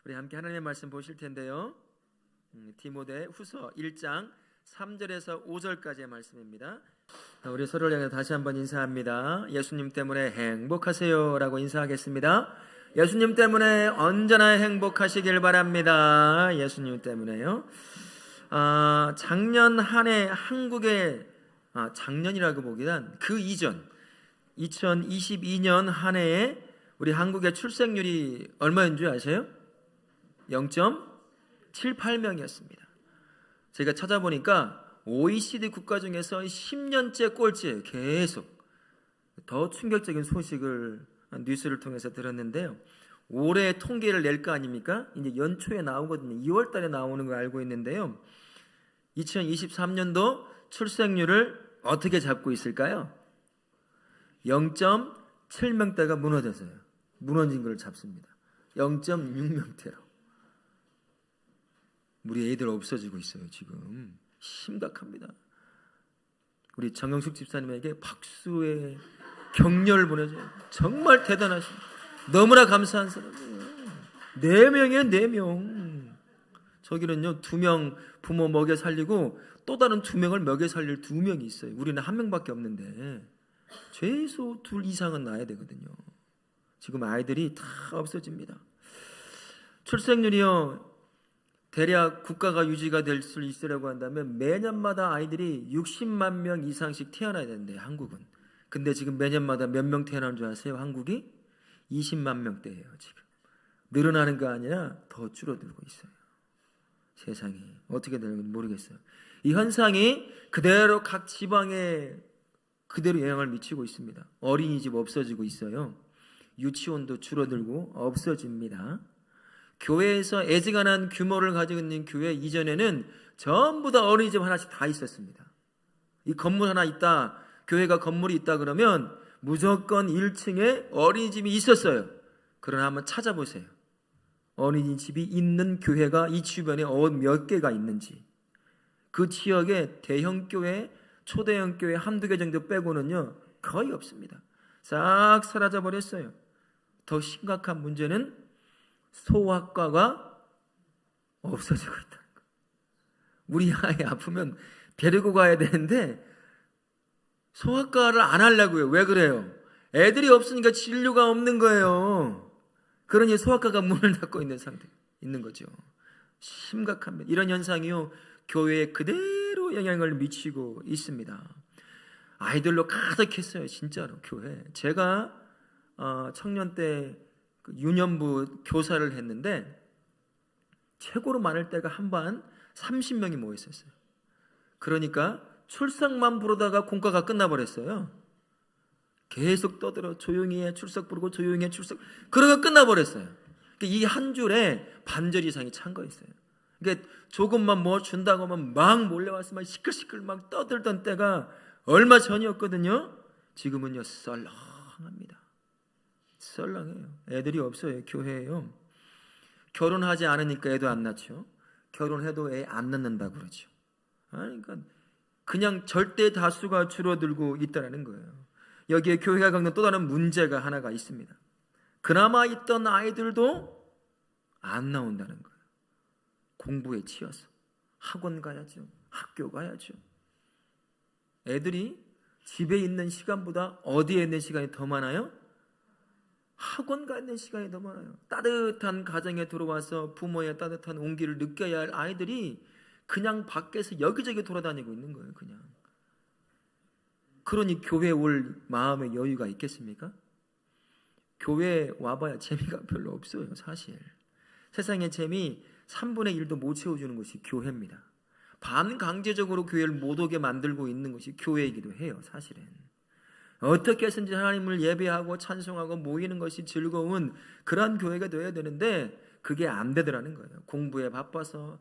우리 함께 하나님의 말씀 보실 텐데요. 디모데 후서 1장 3절에서 5절까지의 말씀입니다. 우리 서로를 향해 다시 한번 인사합니다. 예수님 때문에 행복하세요 라고 인사하겠습니다. 예수님 때문에 언제나 행복하시길 바랍니다. 예수님 때문에요. 작년 한 해 한국의 작년이라고 보기란 그 이전 2022년 한 해에 우리 한국의 출생률이 얼마인 줄 아세요? 0.78명이었습니다. 제가 찾아보니까 OECD 국가 중에서 10년째 꼴찌예요. 계속. 더 충격적인 소식을 뉴스를 통해서 들었는데요. 올해 통계를 낼 거 아닙니까? 이제 연초에 나오거든요. 2월 달에 나오는 걸 알고 있는데요. 2023년도 출생률을 어떻게 잡고 있을까요? 0.7명대가 무너져서요. 무너진 걸 잡습니다. 0.6명대로. 우리 애들 없어지고 있어요. 지금 심각합니다. 우리 정영숙 집사님에게 박수의 격려를 보내줘요. 정말 대단하십니다. 너무나 감사한 사람이에요. 4명이에요. 4명. 저기는요 2명 부모 먹여 살리고 또 다른 2명을 먹여 살릴 2명이 있어요. 우리는 1명밖에 없는데 최소 2 이상은 낳아야 되거든요. 지금 아이들이 다 없어집니다. 출생률이요 대략 국가가 유지가 될 수 있으려고 한다면 매년마다 아이들이 60만 명 이상씩 태어나야 되는데 한국은. 근데 지금 매년마다 몇 명 태어나는 줄 아세요? 한국이 20만 명대예요. 지금 늘어나는 거 아니라 더 줄어들고 있어요. 세상이 어떻게 되는지 모르겠어요. 이 현상이 그대로 각 지방에 그대로 영향을 미치고 있습니다. 어린이집 없어지고 있어요. 유치원도 줄어들고 없어집니다. 교회에서 애지간한 규모를 가지고 있는 교회 이전에는 전부 다 어린이집 하나씩 다 있었습니다. 이 건물 하나 있다, 교회가 건물이 있다 그러면 무조건 1층에 어린이집이 있었어요. 그러나 한번 찾아보세요. 어린이집이 있는 교회가 이 주변에 몇 개가 있는지. 그 지역에 대형 교회, 초대형 교회 한두 개 정도 빼고는요 거의 없습니다. 싹 사라져 버렸어요. 더 심각한 문제는 소아과가 없어지고 있다는 거. 우리 아이 아프면 데리고 가야 되는데 소아과를 안 하려고요. 왜 그래요? 애들이 없으니까 진료가 없는 거예요. 그러니 소아과가 문을 닫고 있는 상태 있는 거죠. 심각합니다. 이런 현상이요 교회에 그대로 영향을 미치고 있습니다. 아이들로 가득했어요. 진짜로 교회. 제가 청년 때 유년부 교사를 했는데 최고로 많을 때가 한 반 30명이 모여 있었어요. 그러니까 출석만 부르다가 공과가 끝나버렸어요. 계속 떠들어 조용히 해 출석 부르고 조용히 해 출석 그러고 끝나버렸어요. 이 한 줄에 반절 이상이 찬 거였어요. 그러니까 조금만 뭐 준다고 하면 막 몰려와서 막 시끌시끌 막 떠들던 때가 얼마 전이었거든요. 지금은요 썰렁합니다. 썰렁해요. 애들이 없어요. 교회에요. 결혼하지 않으니까 애도 안 낳죠. 결혼해도 애 안 낳는다고 그러죠. 그러니까 그냥 절대 다수가 줄어들고 있다는 거예요. 여기에 교회가 겪는 또 다른 문제가 하나가 있습니다. 그나마 있던 아이들도 안 나온다는 거예요. 공부에 치여서 학원 가야죠. 학교 가야죠. 애들이 집에 있는 시간보다 어디에 있는 시간이 더 많아요? 학원 가 있는 시간이 더 많아요. 따뜻한 가정에 들어와서 부모의 따뜻한 온기를 느껴야 할 아이들이 그냥 밖에서 여기저기 돌아다니고 있는 거예요. 그냥. 그러니 교회에 올 마음의 여유가 있겠습니까? 교회에 와봐야 재미가 별로 없어요. 사실 세상의 재미 3분의 1도 못 채워주는 것이 교회입니다. 반강제적으로 교회를 못 오게 만들고 있는 것이 교회이기도 해요. 사실은 어떻게 해서든지 하나님을 예배하고 찬송하고 모이는 것이 즐거운 그런 교회가 되어야 되는데 그게 안 되더라는 거예요. 공부에 바빠서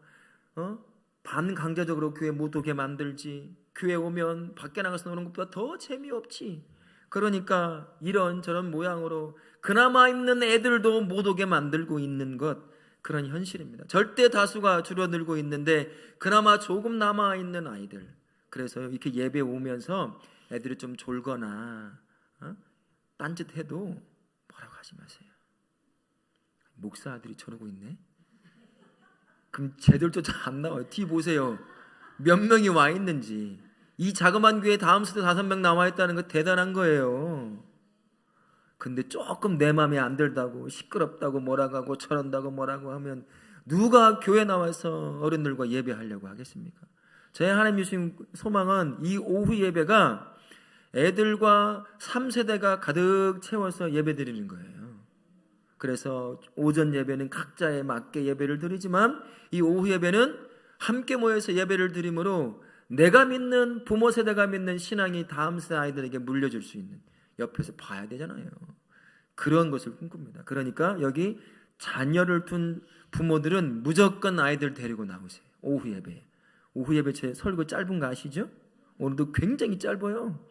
반강제적으로 교회 못 오게 만들지. 교회 오면 밖에 나가서 노는 것보다 더 재미없지. 그러니까 이런저런 모양으로 그나마 있는 애들도 못 오게 만들고 있는 것, 그런 현실입니다. 절대 다수가 줄어들고 있는데 그나마 조금 남아있는 아이들, 그래서 이렇게 예배 오면서 애들이 좀 졸거나 딴짓해도 뭐라고 하지 마세요. 목사 아들이 저러고 있네. 그럼 쟤들조차 안 나와요. 뒤 보세요. 몇 명이 와 있는지. 이 자그마한 교회 다음 세대 5명 나와 있다는 거 대단한 거예요. 근데 조금 내 마음에 안 들다고 시끄럽다고 뭐라고 하고 저런다고 뭐라고 하면 누가 교회 나와서 어른들과 예배하려고 하겠습니까? 제 하나님 주신 소망은 이 오후 예배가 애들과 3세대가 가득 채워서 예배 드리는 거예요. 그래서 오전 예배는 각자에 맞게 예배를 드리지만 이 오후 예배는 함께 모여서 예배를 드림으로 내가 믿는 부모 세대가 믿는 신앙이 다음 세대 아이들에게 물려줄 수 있는, 옆에서 봐야 되잖아요. 그런 것을 꿈꿉니다. 그러니까 여기 자녀를 둔 부모들은 무조건 아이들 데리고 나오세요. 오후 예배. 오후 예배 제 설교 짧은 거 아시죠? 오늘도 굉장히 짧아요.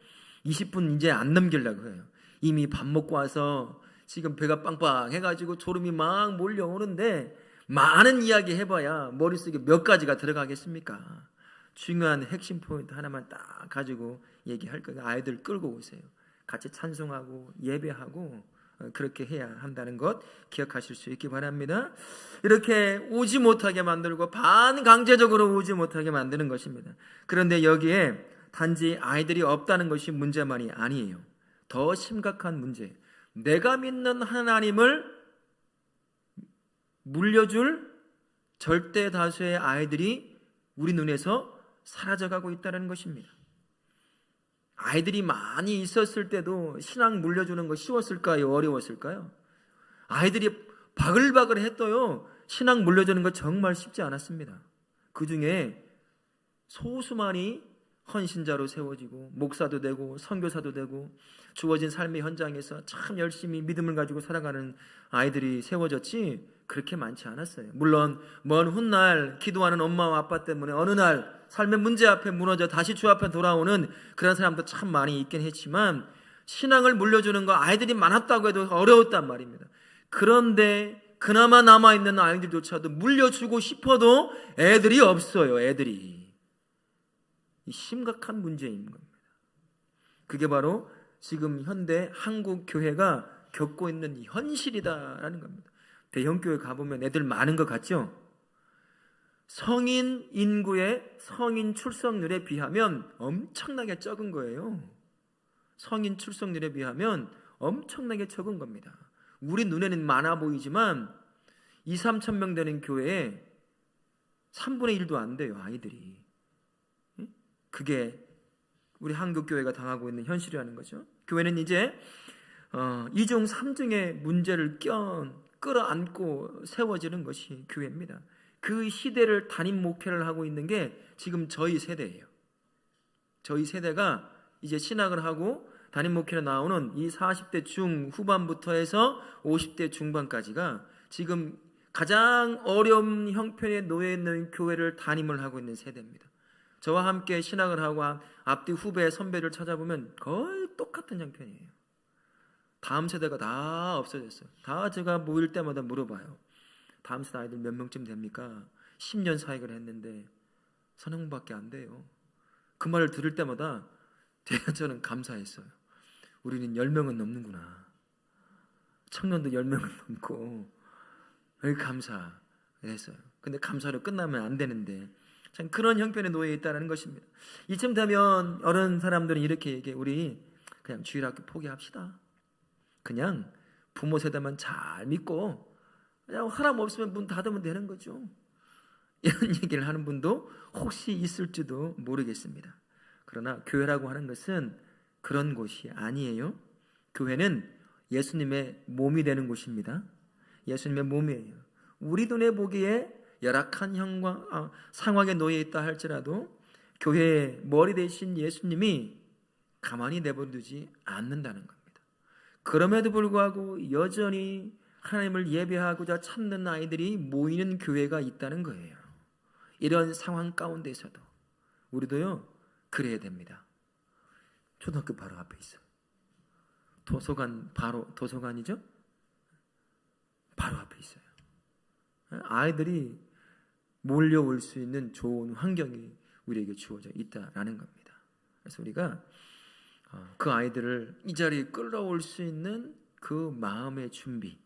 20분 이제 안 넘기려고 해요. 이미 밥 먹고 와서 지금 배가 빵빵 해가지고 졸음이 막 몰려오는데 많은 이야기 해봐야 머릿속에 몇 가지가 들어가겠습니까? 중요한 핵심 포인트 하나만 딱 가지고 얘기할 거예요. 아이들 끌고 오세요. 같이 찬송하고 예배하고 그렇게 해야 한다는 것 기억하실 수 있기 바랍니다. 이렇게 오지 못하게 만들고 반강제적으로 오지 못하게 만드는 것입니다. 그런데 여기에 단지 아이들이 없다는 것이 문제만이 아니에요. 더 심각한 문제, 내가 믿는 하나님을 물려줄 절대 다수의 아이들이 우리 눈에서 사라져가고 있다는 것입니다. 아이들이 많이 있었을 때도 신앙 물려주는 거 쉬웠을까요? 어려웠을까요? 아이들이 바글바글 했어요. 신앙 물려주는 거 정말 쉽지 않았습니다. 그 중에 소수만이 헌신자로 세워지고 목사도 되고 선교사도 되고 주어진 삶의 현장에서 참 열심히 믿음을 가지고 살아가는 아이들이 세워졌지 그렇게 많지 않았어요. 물론 먼 훗날 기도하는 엄마와 아빠 때문에 어느 날 삶의 문제 앞에 무너져 다시 주 앞에 돌아오는 그런 사람도 참 많이 있긴 했지만 신앙을 물려주는 거 아이들이 많았다고 해도 어려웠단 말입니다. 그런데 그나마 남아있는 아이들조차도 물려주고 싶어도 애들이 없어요. 애들이. 이 심각한 문제인 겁니다. 그게 바로 지금 현대 한국 교회가 겪고 있는 이 현실이다라는 겁니다. 대형 교회 가보면 애들 많은 것 같죠? 성인 인구의 성인 출석률에 비하면 엄청나게 적은 거예요. 성인 출석률에 비하면 엄청나게 적은 겁니다. 우리 눈에는 많아 보이지만 2, 3천 명 되는 교회에 3분의 1도 안 돼요. 아이들이. 그게 우리 한국 교회가 당하고 있는 현실이라는 거죠. 교회는 이제 2중 3중의 문제를 끌어안고 세워지는 것이 교회입니다. 그 시대를 담임 목회를 하고 있는 게 지금 저희 세대예요. 저희 세대가 이제 신학을 하고 담임 목회로 나오는 이 40대 중후반부터 해서 50대 중반까지가 지금 가장 어려운 형편에 놓여 있는 교회를 담임을 하고 있는 세대입니다. 저와 함께 신학을 하고 앞뒤 후배 선배를 찾아보면 거의 똑같은 형편이에요. 다음 세대가 다 없어졌어요. 다 제가 모일 때마다 물어봐요. 다음 세대 아이들 몇 명쯤 됩니까? 10년 사역을 했는데 3명밖에 안 돼요. 그 말을 들을 때마다 저는 감사했어요. 우리는 10명은 넘는구나. 청년도 10명은 넘고 감사했어요. 근데 감사로 끝나면 안 되는데 참 그런 형편에 놓여 있다는 것입니다. 이쯤 되면 어른 사람들은 이렇게 얘기해. 우리 그냥 주일학교 포기합시다. 그냥 부모 세대만 잘 믿고 그냥 사람 없으면 문 닫으면 되는 거죠. 이런 얘기를 하는 분도 혹시 있을지도 모르겠습니다. 그러나 교회라고 하는 것은 그런 곳이 아니에요. 교회는 예수님의 몸이 되는 곳입니다. 예수님의 몸이에요. 우리 눈에 보기에 열악한 상황에 놓여 있다 할지라도 교회의 머리 대신 예수님이 가만히 내버려두지 않는다는 겁니다. 그럼에도 불구하고 여전히 하나님을 예배하고자 찾는 아이들이 모이는 교회가 있다는 거예요. 이런 상황 가운데서도 우리도요 그래야 됩니다. 초등학교 바로 앞에 있어요. 도서관이죠? 바로 앞에 있어요. 아이들이 몰려올 수 있는 좋은 환경이 우리에게 주어져 있다라는 겁니다. 그래서 우리가 그 아이들을 이 자리에 끌어올 수 있는 그 마음의 준비,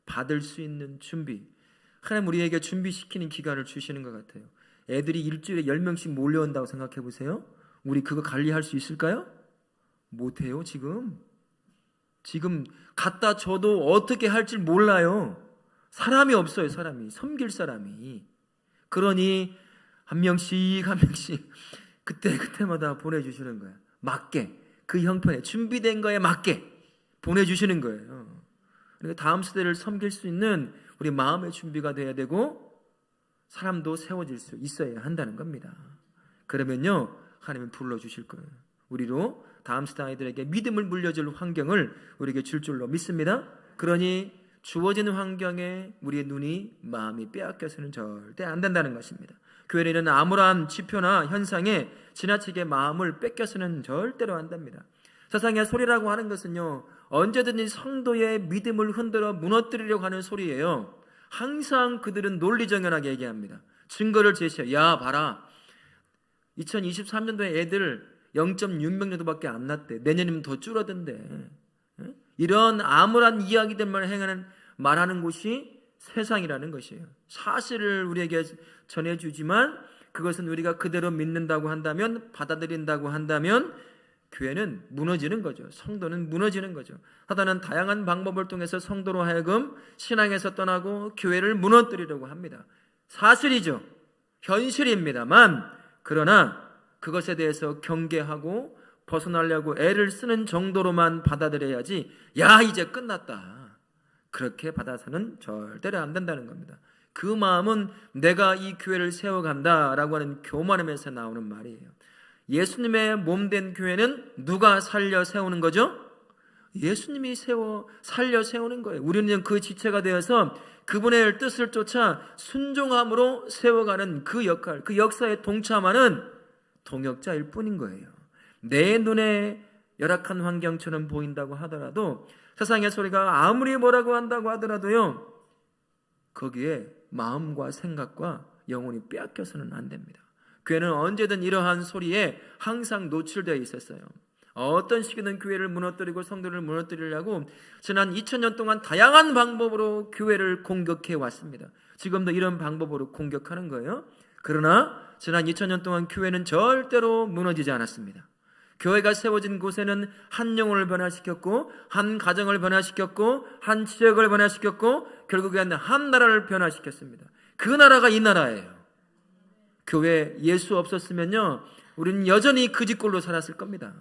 받을 수 있는 준비, 하나님 우리에게 준비시키는 기간을 주시는 것 같아요. 애들이 일주일에 10명씩 몰려온다고 생각해 보세요. 우리 그거 관리할 수 있을까요? 못해요. 지금 갖다 줘도 어떻게 할지 몰라요. 사람이 없어요. 사람이, 섬길 사람이. 그러니 한 명씩 그때마다 보내주시는 거예요. 맞게, 그 형편에 준비된 거에 맞게 보내주시는 거예요. 그러니까 다음 세대를 섬길 수 있는 우리 마음의 준비가 돼야 되고, 사람도 세워질 수 있어야 한다는 겁니다. 그러면요, 하나님은 불러주실 거예요. 우리로 다음 세대 아이들에게 믿음을 물려줄 환경을 우리에게 줄 줄로 믿습니다. 그러니 주어지는 환경에 우리의 눈이, 마음이 빼앗겨서는 절대 안 된다는 것입니다. 교회는 아무런 지표나 현상에 지나치게 마음을 뺏겨서는 절대로 안 됩니다. 세상의 소리라고 하는 것은요, 언제든지 성도의 믿음을 흔들어 무너뜨리려고 하는 소리예요. 항상 그들은 논리정연하게 얘기합니다. 증거를 제시해. 야 봐라, 2023년도에 애들 0.6명 정도밖에 안 났대. 내년이면 더 줄어든대. 이런 암울한 이야기들만 말하는 곳이 세상이라는 것이에요. 사실을 우리에게 전해주지만 그것은 우리가 그대로 믿는다고 한다면, 받아들인다고 한다면 교회는 무너지는 거죠. 성도는 무너지는 거죠. 사단은 다양한 방법을 통해서 성도로 하여금 신앙에서 떠나고 교회를 무너뜨리려고 합니다. 사실이죠. 현실입니다만, 그러나 그것에 대해서 경계하고 벗어나려고 애를 쓰는 정도로만 받아들여야지, 야 이제 끝났다, 그렇게 받아서는 절대로 안 된다는 겁니다. 그 마음은 내가 이 교회를 세워간다라고 하는 교만함에서 나오는 말이에요. 예수님의 몸된 교회는 누가 살려 세우는 거죠? 예수님이 살려 세우는 거예요. 우리는 그 지체가 되어서 그분의 뜻을 쫓아 순종함으로 세워가는 그 역할, 그 역사에 동참하는 동역자일 뿐인 거예요. 내 눈에 열악한 환경처럼 보인다고 하더라도, 세상의 소리가 아무리 뭐라고 한다고 하더라도요, 거기에 마음과 생각과 영혼이 빼앗겨서는 안 됩니다. 교회는 언제든 이러한 소리에 항상 노출되어 있었어요. 어떤 시기든 교회를 무너뜨리고 성도를 무너뜨리려고 지난 2000년 동안 다양한 방법으로 교회를 공격해 왔습니다. 지금도 이런 방법으로 공격하는 거예요. 그러나 지난 2000년 동안 교회는 절대로 무너지지 않았습니다. 교회가 세워진 곳에는 한 영혼을 변화시켰고, 한 가정을 변화시켰고, 한 지역을 변화시켰고, 결국에는 한 나라를 변화시켰습니다. 그 나라가 이 나라예요. 교회 예수 없었으면요, 우리는 여전히 그 집골로 살았을 겁니다.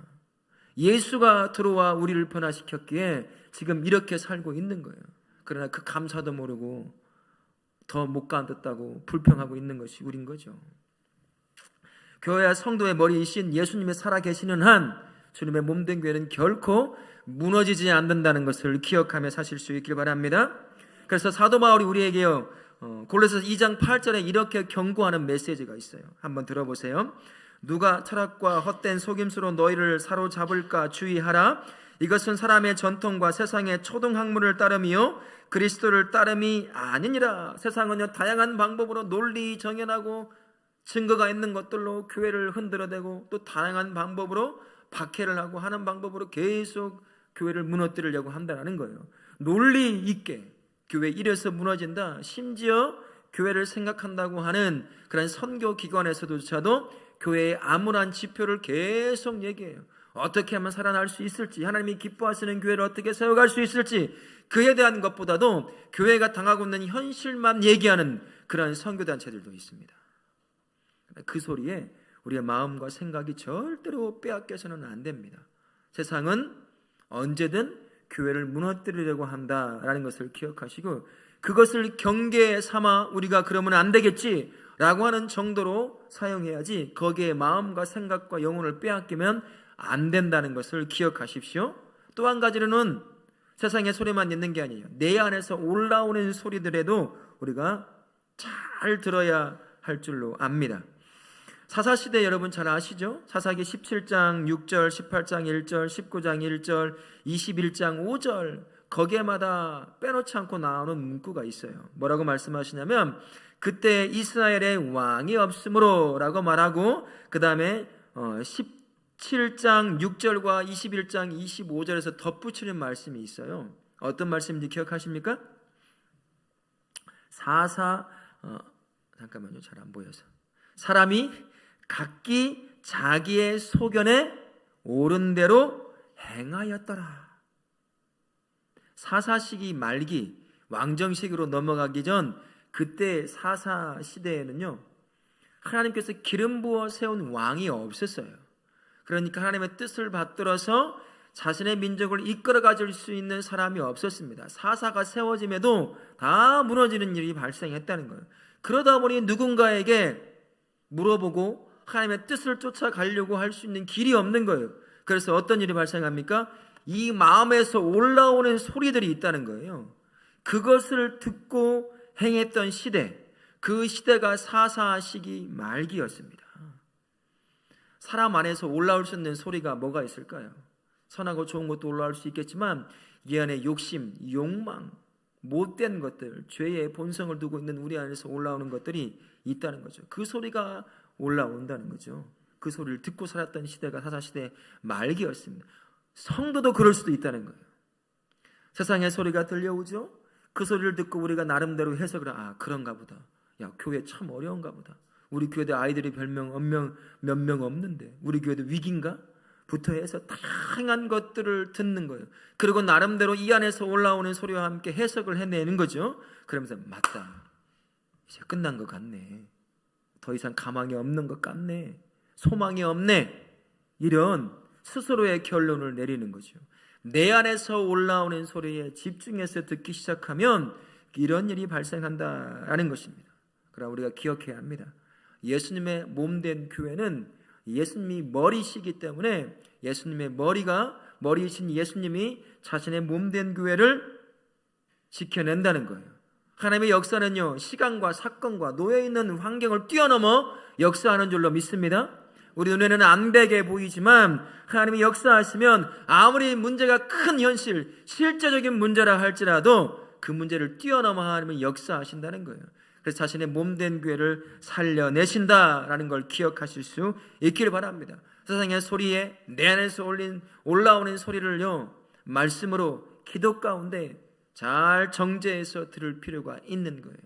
예수가 들어와 우리를 변화시켰기에 지금 이렇게 살고 있는 거예요. 그러나 그 감사도 모르고 더 못 가듣다고 불평하고 있는 것이 우린 거죠. 교회와 성도의 머리이신 예수님이 살아계시는 한 주님의 몸된 교회는 결코 무너지지 않는다는 것을 기억하며 사실 수 있길 바랍니다. 그래서 사도 바울이 우리에게요, 골로새서 2장 8절에 이렇게 경고하는 메시지가 있어요. 한번 들어보세요. 누가 철학과 헛된 속임수로 너희를 사로잡을까 주의하라. 이것은 사람의 전통과 세상의 초등학문을 따름이요 그리스도를 따름이 아니니라. 세상은요, 다양한 방법으로 논리 정연하고 증거가 있는 것들로 교회를 흔들어대고, 또 다양한 방법으로 박해를 하고 하는 방법으로 계속 교회를 무너뜨리려고 한다는 거예요. 논리 있게 교회 이래서 무너진다, 심지어 교회를 생각한다고 하는 그런 선교 기관에서조차도 교회의 암울한 지표를 계속 얘기해요. 어떻게 하면 살아날 수 있을지, 하나님이 기뻐하시는 교회를 어떻게 세워갈 수 있을지, 그에 대한 것보다도 교회가 당하고 있는 현실만 얘기하는 그런 선교단체들도 있습니다. 그 소리에 우리의 마음과 생각이 절대로 빼앗겨서는 안 됩니다. 세상은 언제든 교회를 무너뜨리려고 한다라는 것을 기억하시고, 그것을 경계 삼아 우리가 그러면 안 되겠지라고 하는 정도로 사용해야지, 거기에 마음과 생각과 영혼을 빼앗기면 안 된다는 것을 기억하십시오. 또 한 가지로는 세상의 소리만 있는 게 아니에요. 내 안에서 올라오는 소리들에도 우리가 잘 들어야 할 줄로 압니다. 사사시대 여러분 잘 아시죠? 사사기 17장 6절, 18장 1절, 19장 1절, 21장 5절, 거기에마다 빼놓지 않고 나오는 문구가 있어요. 뭐라고 말씀하시냐면, 그때 이스라엘에 왕이 없으므로 라고 말하고, 그 다음에 17장 6절과 21장 25절에서 덧붙이는 말씀이 있어요. 어떤 말씀인지 기억하십니까? 잠깐만요. 잘 안 보여서. 사람이 각기 자기의 소견에 옳은 대로 행하였더라. 사사시기 말기 왕정식으로 넘어가기 전 그때 사사 시대에는요, 하나님께서 기름 부어 세운 왕이 없었어요. 그러니까 하나님의 뜻을 받들어서 자신의 민족을 이끌어 가질 수 있는 사람이 없었습니다. 사사가 세워짐에도 다 무너지는 일이 발생했다는 거예요. 그러다 보니 누군가에게 물어보고 하나님의 뜻을 쫓아가려고 할 수 있는 길이 없는 거예요. 그래서 어떤 일이 발생합니까? 이 마음에서 올라오는 소리들이 있다는 거예요. 그것을 듣고 행했던 시대, 그 시대가 사사 시기 말기였습니다. 사람 안에서 올라올 수 있는 소리가 뭐가 있을까요? 선하고 좋은 것도 올라올 수 있겠지만 이 안에 욕심, 욕망, 못된 것들, 죄의 본성을 두고 있는 우리 안에서 올라오는 것들이 있다는 거죠. 그 소리가 올라온다는 거죠. 그 소리를 듣고 살았던 시대가 사사시대 말기였습니다. 성도도 그럴 수도 있다는 거예요. 세상의 소리가 들려오죠. 그 소리를 듣고 우리가 나름대로 해석을 그런가 보다. 야, 교회 참 어려운가 보다. 우리 교회도 아이들이 별명 몇 명 없는데 우리 교회도 위기인가? 부터 해서 다양한 것들을 듣는 거예요. 그리고 나름대로 이 안에서 올라오는 소리와 함께 해석을 해내는 거죠. 그러면서 맞다. 이제 끝난 것 같네. 더 이상 가망이 없는 것 같네. 소망이 없네. 이런 스스로의 결론을 내리는 거죠. 내 안에서 올라오는 소리에 집중해서 듣기 시작하면 이런 일이 발생한다라는 것입니다. 그러나 우리가 기억해야 합니다. 예수님의 몸된 교회는 예수님이 머리시기 때문에 예수님의 머리이신 예수님이 자신의 몸된 교회를 지켜낸다는 거예요. 하나님의 역사는요, 시간과 사건과 놓여있는 환경을 뛰어넘어 역사하는 줄로 믿습니다. 우리 눈에는 안 되게 보이지만 하나님이 역사하시면 아무리 문제가 큰 현실, 실제적인 문제라 할지라도 그 문제를 뛰어넘어 하나님은 역사하신다는 거예요. 그래서 자신의 몸된 교회를 살려내신다라는 걸 기억하실 수 있기를 바랍니다. 세상의 소리에 내 안에서 올라오는 소리를요, 말씀으로 기도 가운데 잘 정제해서 들을 필요가 있는 거예요.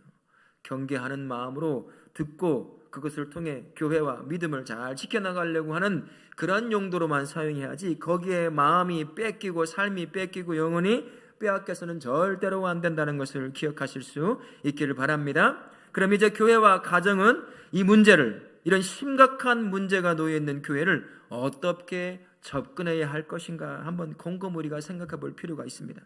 경계하는 마음으로 듣고 그것을 통해 교회와 믿음을 잘 지켜나가려고 하는 그런 용도로만 사용해야지 거기에 마음이 뺏기고 삶이 뺏기고 영혼이 빼앗겨서는 절대로 안 된다는 것을 기억하실 수 있기를 바랍니다. 그럼 이제 교회와 가정은 이 문제를, 이런 심각한 문제가 놓여있는 교회를 어떻게 접근해야 할 것인가 한번 곰곰이 우리가 생각해 볼 필요가 있습니다.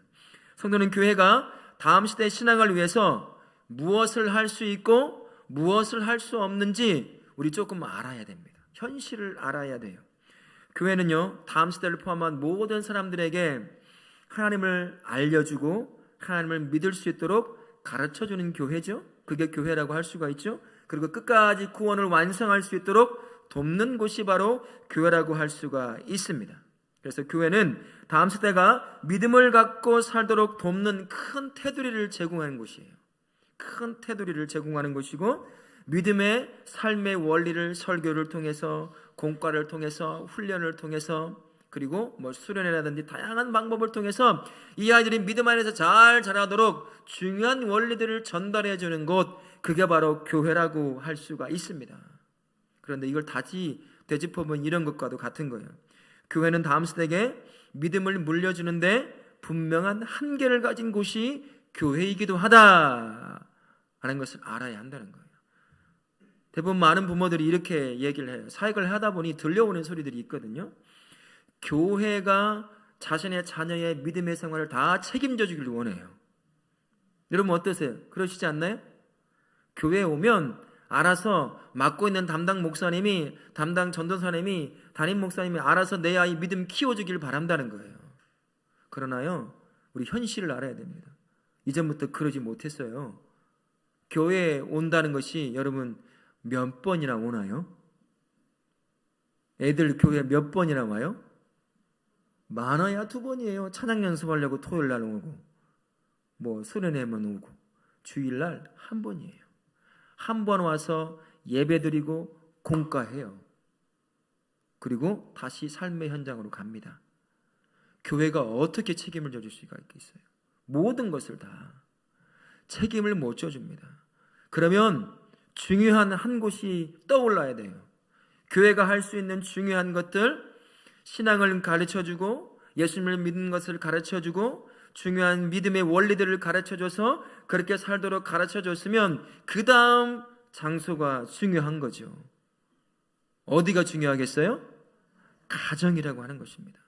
성도는 교회가 다음 시대 신앙을 위해서 무엇을 할 수 있고 무엇을 할 수 없는지 우리 조금 알아야 됩니다. 현실을 알아야 돼요. 교회는요, 다음 시대를 포함한 모든 사람들에게 하나님을 알려주고 하나님을 믿을 수 있도록 가르쳐주는 교회죠. 그게 교회라고 할 수가 있죠. 그리고 끝까지 구원을 완성할 수 있도록 돕는 곳이 바로 교회라고 할 수가 있습니다. 그래서 교회는 다음 세대가 믿음을 갖고 살도록 돕는 큰 테두리를 제공하는 곳이에요. 큰 테두리를 제공하는 것이고, 믿음의 삶의 원리를 설교를 통해서, 공과를 통해서, 훈련을 통해서, 그리고 수련회라든지 다양한 방법을 통해서 이 아이들이 믿음 안에서 잘 자라도록 중요한 원리들을 전달해 주는 곳, 그게 바로 교회라고 할 수가 있습니다. 그런데 이걸 다시 되짚어보면 이런 것과도 같은 거예요. 교회는 다음 세대에게 믿음을 물려주는데 분명한 한계를 가진 곳이 교회이기도 하다 하는 것을 알아야 한다는 거예요. 대부분 많은 부모들이 이렇게 얘기를 해요. 사역을 하다 보니 들려오는 소리들이 있거든요. 교회가 자신의 자녀의 믿음의 생활을 다 책임져 주기를 원해요. 여러분 어떠세요? 그러시지 않나요? 교회에 오면 알아서 맡고 있는 담당 목사님이, 담당 전도사님이, 담임 목사님이 알아서 내 아이 믿음 키워주기를 바란다는 거예요. 그러나요, 우리 현실을 알아야 됩니다. 이전부터 그러지 못했어요. 교회에 온다는 것이 여러분 몇 번이나 오나요? 애들 교회 몇 번이나 와요? 많아야 2번이에요. 찬양 연습하려고 토요일 날 오고, 수련회만 오고, 주일날 1번이에요. 1번 와서 예배드리고 공과해요. 그리고 다시 삶의 현장으로 갑니다. 교회가 어떻게 책임을 져줄 수가 있겠어요? 모든 것을 다. 책임을 못 져줍니다. 그러면 중요한 한 곳이 떠올라야 돼요. 교회가 할 수 있는 중요한 것들, 신앙을 가르쳐주고 예수님을 믿는 것을 가르쳐주고 중요한 믿음의 원리들을 가르쳐줘서 그렇게 살도록 가르쳐줬으면 그 다음 장소가 중요한 거죠. 어디가 중요하겠어요? 가정이라고 하는 것입니다.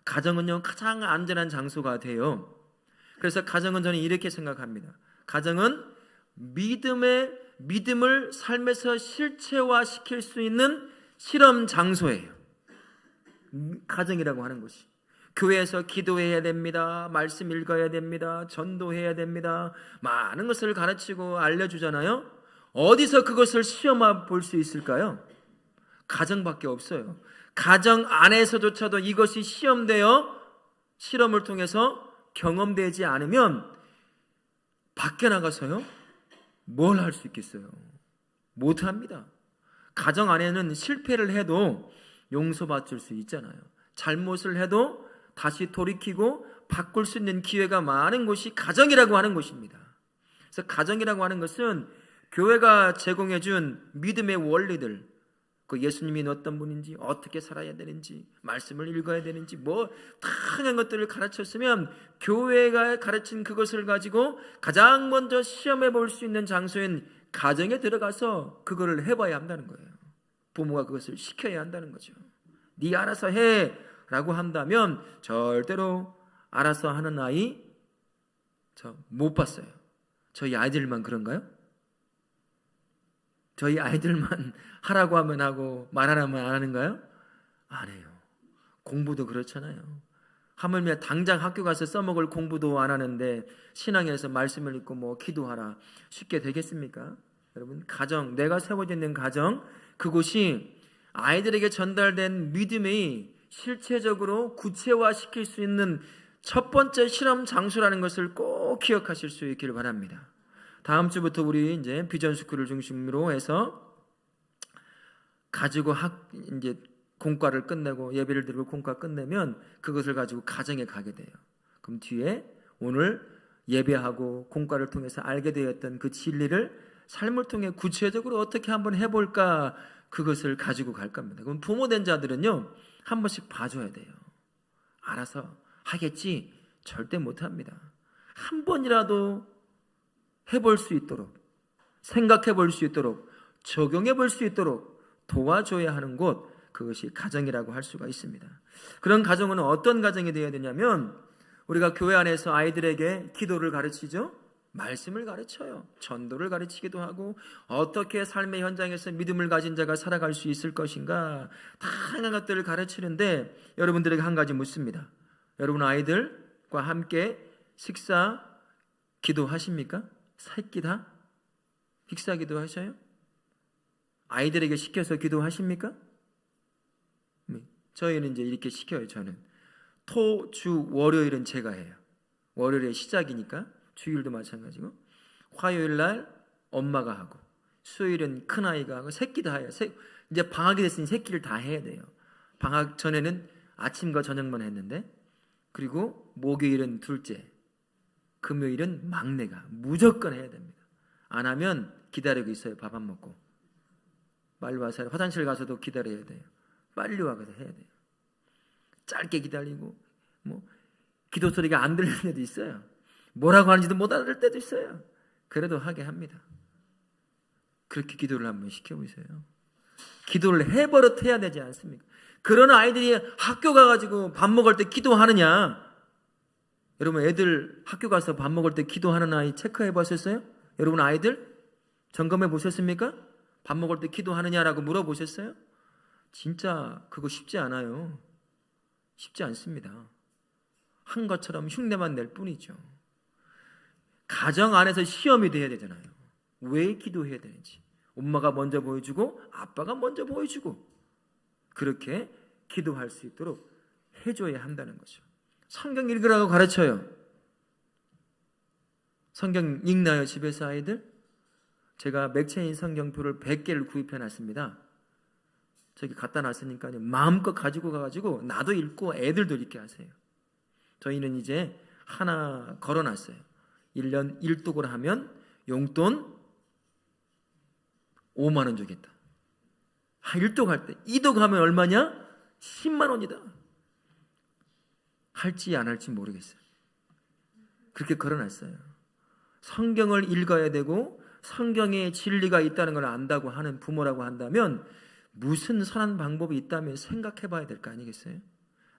가정은요, 가장 안전한 장소가 돼요. 그래서 가정은 저는 이렇게 생각합니다. 가정은 믿음을 삶에서 실체화시킬 수 있는 실험 장소예요. 가정이라고 하는 것이. 교회에서 기도해야 됩니다. 말씀 읽어야 됩니다. 전도해야 됩니다. 많은 것을 가르치고 알려주잖아요. 어디서 그것을 시험해 볼 수 있을까요? 가정밖에 없어요. 가정 안에서조차도 이것이 시험되어 실험을 통해서 경험되지 않으면 밖에 나가서요, 뭘 할 수 있겠어요? 못합니다. 가정 안에는 실패를 해도 용서받을 수 있잖아요. 잘못을 해도 다시 돌이키고 바꿀 수 있는 기회가 많은 곳이 가정이라고 하는 곳입니다. 그래서 가정이라고 하는 것은 교회가 제공해준 믿음의 원리들, 그 예수님이 어떤 분인지, 어떻게 살아야 되는지, 말씀을 읽어야 되는지, 다양한 것들을 가르쳤으면 교회가 가르친 그것을 가지고 가장 먼저 시험해 볼 수 있는 장소인 가정에 들어가서 그거를 해봐야 한다는 거예요. 부모가 그것을 시켜야 한다는 거죠. 네 알아서 해 라고 한다면 절대로 알아서 하는 아이 저 못 봤어요. 저희 아이들만 그런가요? 저희 아이들만 하라고 하면 하고 말하라면 안 하는가요? 안 해요. 공부도 그렇잖아요. 하물며 당장 학교 가서 써먹을 공부도 안 하는데 신앙에서 말씀을 읽고 기도하라 쉽게 되겠습니까? 여러분, 가정, 내가 세워져 있는 가정, 그곳이 아이들에게 전달된 믿음이 실체적으로 구체화시킬 수 있는 첫 번째 실험 장소라는 것을 꼭 기억하실 수 있기를 바랍니다. 다음 주부터 우리 이제 비전 스쿨을 중심으로 해서 가지고 이제 공과를 끝내고 예배를 드리고 공과 끝내면 그것을 가지고 가정에 가게 돼요. 그럼 뒤에 오늘 예배하고 공과를 통해서 알게 되었던 그 진리를 삶을 통해 구체적으로 어떻게 한번 해볼까, 그것을 가지고 갈 겁니다. 그럼 부모 된 자들은요, 한 번씩 봐줘야 돼요. 알아서 하겠지? 절대 못합니다. 한 번이라도 해볼 수 있도록, 생각해 볼 수 있도록, 적용해 볼 수 있도록 도와줘야 하는 곳, 그것이 가정이라고 할 수가 있습니다. 그런 가정은 어떤 가정이 되어야 되냐면, 우리가 교회 안에서 아이들에게 기도를 가르치죠. 말씀을 가르쳐요. 전도를 가르치기도 하고, 어떻게 삶의 현장에서 믿음을 가진 자가 살아갈 수 있을 것인가, 다양한 것들을 가르치는데, 여러분들에게 한 가지 묻습니다. 여러분 아이들과 함께 식사 기도하십니까? 새끼 다? 식사 기도하셔요? 아이들에게 시켜서 기도하십니까? 저희는 이제 이렇게 시켜요. 저는 토, 주, 월요일은 제가 해요. 월요일의 시작이니까 주일도 마찬가지고, 화요일 날 엄마가 하고, 수요일은 큰아이가 하고, 새끼 다 해요. 이제 방학이 됐으니 새끼를 다 해야 돼요. 방학 전에는 아침과 저녁만 했는데, 그리고 목요일은 둘째, 금요일은 막내가 무조건 해야 됩니다. 안 하면 기다리고 있어요. 밥 안 먹고. 빨리 와서 화장실 가서도 기다려야 돼요. 빨리 와서 해야 돼요. 짧게 기다리고, 기도 소리가 안 들리는 데도 있어요. 뭐라고 하는지도 못 알아들 때도 있어요. 그래도 하게 합니다. 그렇게 기도를 한번 시켜보세요. 기도를 해버릇 해야 되지 않습니까? 그런 아이들이 학교 가가지고 밥 먹을 때 기도하느냐? 여러분, 애들 학교 가서 밥 먹을 때 기도하는 아이 체크해 보셨어요? 여러분 아이들 점검해 보셨습니까? 밥 먹을 때 기도하느냐라고 물어보셨어요? 진짜 그거 쉽지 않아요. 쉽지 않습니다. 한 것처럼 흉내만 낼 뿐이죠. 가정 안에서 시험이 돼야 되잖아요. 왜 기도해야 되는지. 엄마가 먼저 보여주고 아빠가 먼저 보여주고, 그렇게 기도할 수 있도록 해줘야 한다는 거죠. 성경 읽으라고 가르쳐요. 성경 읽나요, 집에서 아이들? 제가 맥체인 성경표를 100개를 구입해 놨습니다. 저기 갖다 놨으니까요, 마음껏 가지고 가가지고 나도 읽고 애들도 읽게 하세요. 저희는 이제 하나 걸어놨어요. 1년 1독을 하면 용돈 5만 원 주겠다. 1독 할 때 2독 하면 얼마냐? 10만 원이다. 할지 안 할지 모르겠어요. 그렇게 걸어놨어요. 성경을 읽어야 되고 성경에 진리가 있다는 걸 안다고 하는 부모라고 한다면 무슨 선한 방법이 있다면 생각해 봐야 될 거 아니겠어요?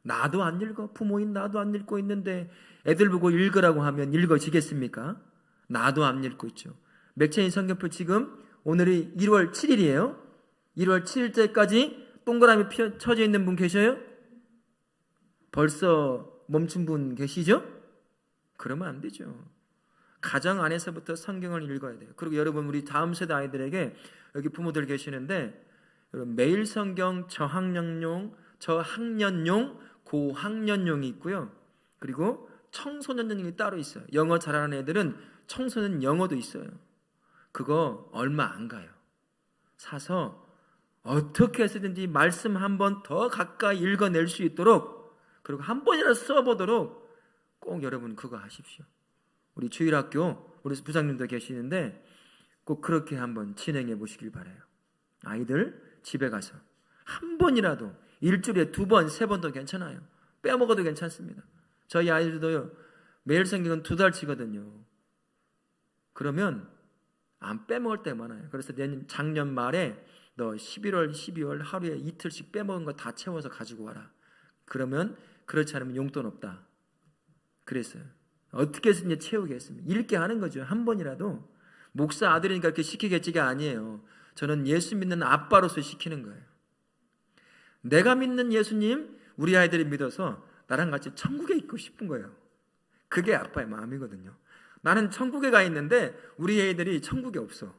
나도 안 읽어. 부모인 나도 안 읽고 있는데 애들 보고 읽으라고 하면 읽어지겠습니까? 나도 안 읽고 있죠. 맥체인 성경표 지금 오늘이 1월 7일이에요. 1월 7일째까지 동그라미 쳐져 있는 분 계셔요? 벌써 멈춘 분 계시죠? 그러면 안 되죠. 가정 안에서부터 성경을 읽어야 돼요. 그리고 여러분 우리 다음 세대 아이들에게 여기 부모들 계시는데 매일 성경 저학년용, 고학년용이 있고요. 그리고 청소년용이 따로 있어요. 영어 잘하는 애들은 청소년 영어도 있어요. 그거 얼마 안 가요. 사서 어떻게 해서든지 말씀 한 번 더 가까이 읽어낼 수 있도록, 그리고 한 번이라도 써보도록 꼭 여러분 그거 하십시오. 우리 주일학교 우리 부장님도 계시는데 꼭 그렇게 한번 진행해 보시길 바라요. 아이들 집에 가서 한 번이라도 일주일에 2번, 3번도 괜찮아요. 빼먹어도 괜찮습니다. 저희 아이들도요 매일 성경은 2달치거든요. 그러면 안 빼먹을 때 많아요. 그래서 작년 말에 너 11월, 12월 하루에 이틀씩 빼먹은 거 다 채워서 가지고 와라. 그러면 그렇지 않으면 용돈 없다. 그랬어요. 어떻게 해서 채우겠습니까? 읽게 하는 거죠. 한 번이라도. 목사 아들이니까 그렇게 시키겠지가 아니에요. 저는 예수 믿는 아빠로서 시키는 거예요. 내가 믿는 예수님, 우리 아이들이 믿어서 나랑 같이 천국에 있고 싶은 거예요. 그게 아빠의 마음이거든요. 나는 천국에 가 있는데 우리 애들이 천국에 없어.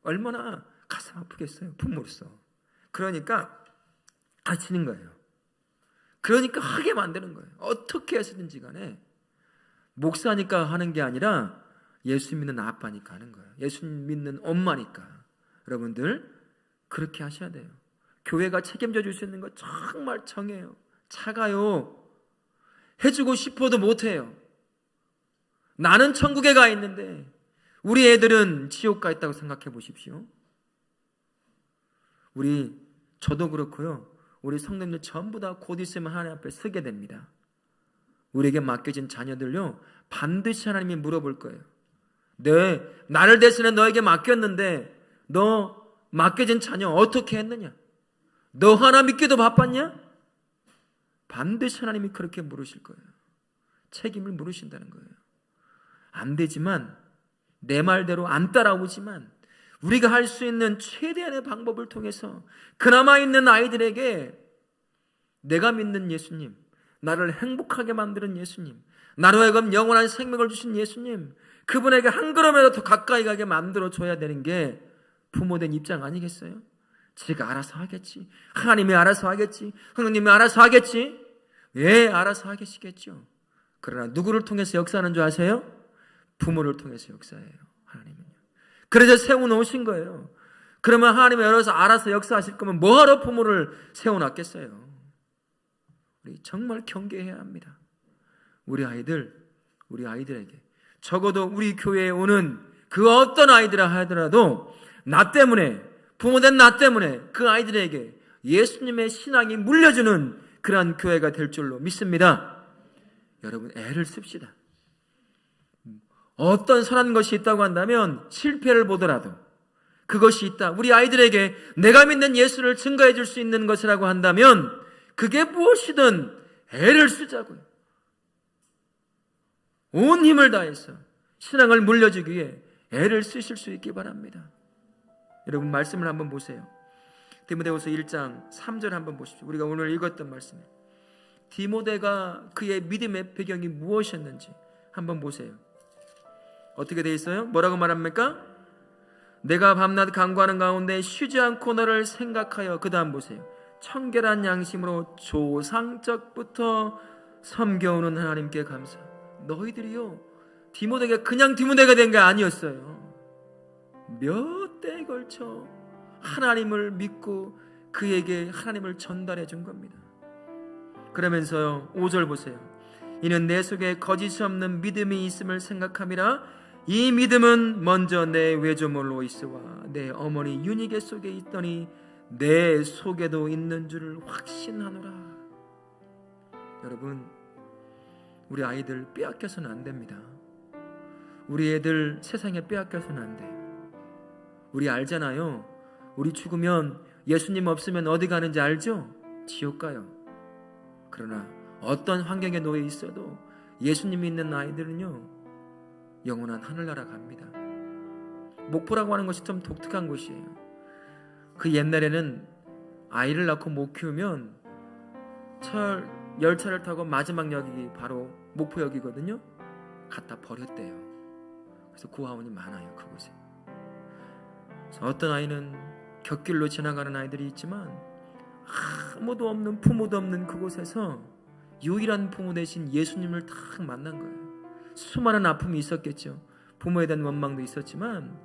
얼마나 가슴 아프겠어요, 부모로서. 그러니까 가르치는 거예요. 그러니까 하게 만드는 거예요. 어떻게 해서든지 간에. 목사니까 하는 게 아니라 예수 믿는 아빠니까 하는 거예요. 예수 믿는 엄마니까. 여러분들 그렇게 하셔야 돼요. 교회가 책임져 줄 수 있는 거 정말 정해요. 차가요. 해주고 싶어도 못해요. 나는 천국에 가 있는데 우리 애들은 지옥 가 있다고 생각해 보십시오. 저도 그렇고요. 우리 성도님들 전부 다 곧 있으면 하나님 앞에 서게 됩니다. 우리에게 맡겨진 자녀들요 반드시 하나님이 물어볼 거예요. 나를 대신해 너에게 맡겼는데 너 맡겨진 자녀 어떻게 했느냐? 너 하나 믿기도 바빴냐? 반드시 하나님이 그렇게 물으실 거예요. 책임을 물으신다는 거예요. 안 되지만, 내 말대로 안 따라오지만 우리가 할 수 있는 최대한의 방법을 통해서 그나마 있는 아이들에게 내가 믿는 예수님, 나를 행복하게 만드는 예수님, 나로 하여금 영원한 생명을 주신 예수님, 그분에게 한 걸음이라도 더 가까이 가게 만들어줘야 되는 게 부모된 입장 아니겠어요? 지가 알아서 하겠지. 하나님이 알아서 하겠지. 하나님이 알아서 하겠지. 예, 알아서 하겠죠. 그러나 누구를 통해서 역사하는 줄 아세요? 부모를 통해서 역사해요. 하나님은요. 그래서 세워놓으신 거예요. 그러면 하나님이 알아서 역사하실 거면 뭐하러 부모를 세워놨겠어요? 우리 정말 경계해야 합니다. 우리 아이들에게 적어도 우리 교회에 오는 그 어떤 아이들아 하더라도 나 때문에, 부모된 나 때문에 그 아이들에게 예수님의 신앙이 물려주는 그러한 교회가 될 줄로 믿습니다. 여러분 애를 씁시다. 어떤 선한 것이 있다고 한다면 실패를 보더라도 그것이 있다. 우리 아이들에게 내가 믿는 예수를 증거해 줄 수 있는 것이라고 한다면 그게 무엇이든 애를 쓰자고요. 온 힘을 다해서 신앙을 물려주기 위해 애를 쓰실 수 있기 바랍니다. 여러분 말씀을 한번 보세요. 디모데후서 1장 3절 한번 보십시오. 우리가 오늘 읽었던 말씀. 디모데가 그의 믿음의 배경이 무엇이었는지 한번 보세요. 어떻게 되어 있어요? 뭐라고 말합니까? 내가 밤낮 간구하는 가운데 쉬지 않고 너를 생각하여, 그 다음 보세요. 청결한 양심으로 조상적부터 섬겨오는 하나님께 감사. 너희들이요 디모데가 그냥 디모데가 된 게 아니었어요. 몇 대에 걸쳐 하나님을 믿고 그에게 하나님을 전달해 준 겁니다. 그러면서요 5절 보세요. 이는 내 속에 거짓이 없는 믿음이 있음을 생각함이라. 이 믿음은 먼저 내 외조모로 있으와 내 어머니 윤희계 속에 있더니 내 속에도 있는 줄을 확신하노라. 여러분, 우리 아이들 빼앗겨서는 안 됩니다. 우리 애들 세상에 빼앗겨서는 안 돼요. 우리 알잖아요. 우리 죽으면 예수님 없으면 어디 가는지 알죠? 지옥 가요. 그러나 어떤 환경에 놓여 있어도 예수님이 있는 아이들은요, 영원한 하늘나라 갑니다. 목포라고 하는 것이 좀 독특한 곳이에요. 그 옛날에는 아이를 낳고 못 키우면 열차를 타고 마지막 역이 바로 목포역이거든요. 갖다 버렸대요. 그래서 고아원이 많아요, 그곳에. 어떤 아이는 곁길로 지나가는 아이들이 있지만 아무도 없는, 부모도 없는 그곳에서 유일한 부모 대신 예수님을 딱 만난 거예요. 수많은 아픔이 있었겠죠. 부모에 대한 원망도 있었지만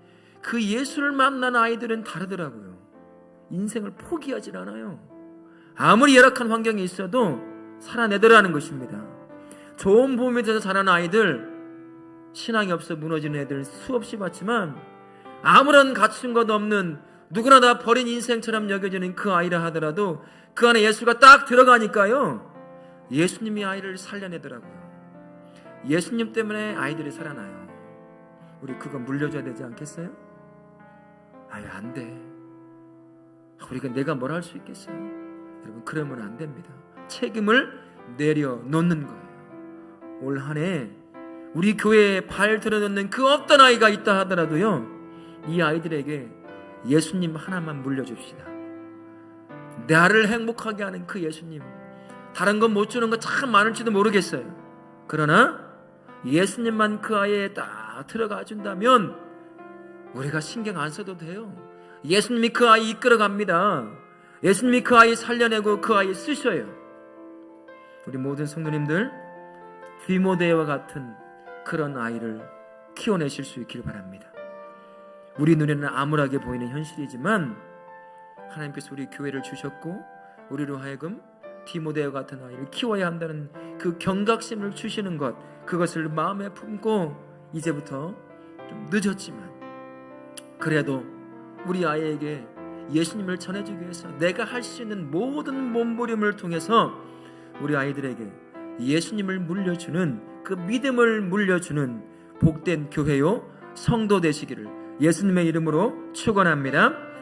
그 예수를 만난 아이들은 다르더라고요. 인생을 포기하지 않아요. 아무리 열악한 환경에 있어도 살아내더라는 것입니다. 좋은 부모에서 자란 아이들, 신앙이 없어 무너지는 애들 수없이 봤지만 아무런 갖춘 것 없는, 누구나 다 버린 인생처럼 여겨지는 그 아이라 하더라도 그 안에 예수가 딱 들어가니까요, 예수님이 아이를 살려내더라고요. 예수님 때문에 아이들이 살아나요. 우리 그거 물려줘야 되지 않겠어요? 아유, 안 돼. 우리가 내가 뭘 할 수 있겠어요? 여러분, 그러면 안 됩니다. 책임을 내려놓는 거예요. 올 한 해 우리 교회에 발 들어놓는 그 어떤 아이가 있다 하더라도요, 이 아이들에게 예수님 하나만 물려줍시다. 나를 행복하게 하는 그 예수님, 다른 건 못 주는 거 참 많을지도 모르겠어요. 그러나 예수님만 그 아이에 딱 들어가 준다면 우리가 신경 안 써도 돼요. 예수님이 그 아이 이끌어갑니다. 예수님이 그 아이 살려내고 그 아이 쓰셔요. 우리 모든 성도님들, 디모데와 같은 그런 아이를 키워내실 수 있기를 바랍니다. 우리 눈에는 암울하게 보이는 현실이지만 하나님께서 우리 교회를 주셨고 우리로 하여금 디모데와 같은 아이를 키워야 한다는 그 경각심을 주시는 것, 그것을 마음에 품고 이제부터 좀 늦었지만 그래도 우리 아이에게 예수님을 전해주기 위해서 내가 할 수 있는 모든 몸부림을 통해서 우리 아이들에게 예수님을 물려주는, 그 믿음을 물려주는 복된 교회요 성도 되시기를 예수님의 이름으로 축원합니다.